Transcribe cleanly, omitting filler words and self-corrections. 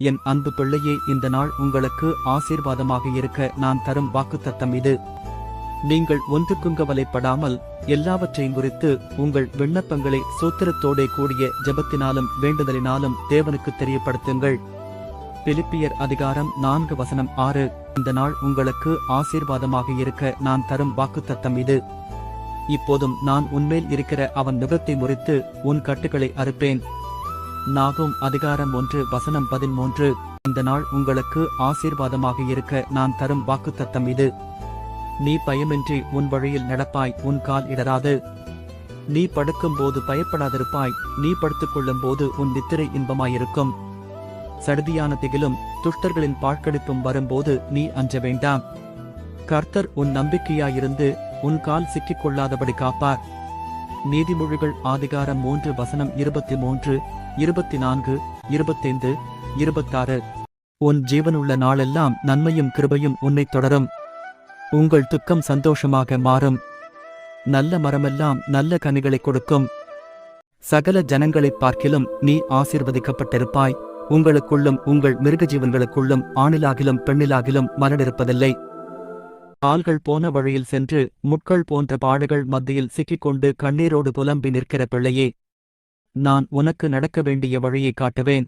என் அன்பு பிள்ளையே, இந்த நாள் உங்களுக்கு ஆசீர்வாதமாக இருக்க நான் தரும் வாக்குத்தத்தம் இது. நீங்கள் ஒன்றுக்கும் கவலைப்படாமல் எல்லாவற்றையும் குறித்து உங்கள் விண்ணப்பங்களை சூத்திரத்தோடே கூடிய ஜெபத்தினாலும் வேண்டுதலினாலும் தேவனுக்கு தெரியப்படுத்துங்கள். பிலிப்பியர் அதிகாரம் 4:6. இந்த நாள் உங்களுக்கு ஆசீர்வாதமாக இருக்க நான் தரும் வாக்குத்தத்தம் இது. இப்போதும் நான் உன்மேல் இருக்கிற அவன் நுகத்தை முறித்து உன் கட்டுகளை அறுப்பேன். நாகும் அதிகாரம் 1:13. இந்த நாள் உங்களுக்கு ஆசீர்வாதமாக இருக்க நான் தரும் வாக்குத்தத்தம் இது. நீ பயமின்றி உன் வழியில் நடப்பாய், உன் கால் இடராது. நீ படுக்கும்போது பயப்படாதிருப்பாய், நீ படுத்துக்கொள்ளும் போது உன் நித்திரை இன்பமாயிருக்கும். சடுதியான திகிலும் துஷ்டர்களின் பாழ்கடிப்பும் வரும்போது நீ அஞ்ச வேண்டாம். கர்த்தர் உன் நம்பிக்கையாயிருந்து உன் கால் சிக்கிக் கொள்ளாதபடி காப்பார். நீதிமொழிகள் அதிகாரம் 3:23, 24, 25, 26. உன் ஜீவனுள்ள நாளெல்லாம் நன்மையும் கிருபையும் உன்னைத் தொடரும். உங்கள் துக்கம் சந்தோஷமாக மாறும். நல்ல மரமெல்லாம் நல்ல கனிகளைக் கொடுக்கும். சகல ஜனங்களைப் பார்க்கிலும் நீ ஆசீர்வதிக்கப்பட்டிருப்பாய். உங்களுக்குள்ளும் உங்கள் மிருகஜீவன்களுக்குள்ளும் ஆணிலாகிலும் பெண்ணிலாகிலும் மலடிருப்பதில்லை. கால்கள் போன வழியில் சென்று முட்கள் போன்ற பாடுகள் மத்தியில் சிக்கிக்கொண்டு கண்ணீரோடு புலம்பி நிற்கிற பிள்ளையே, நான் உனக்கு நடக்க வேண்டிய வழியை காட்டுவேன்.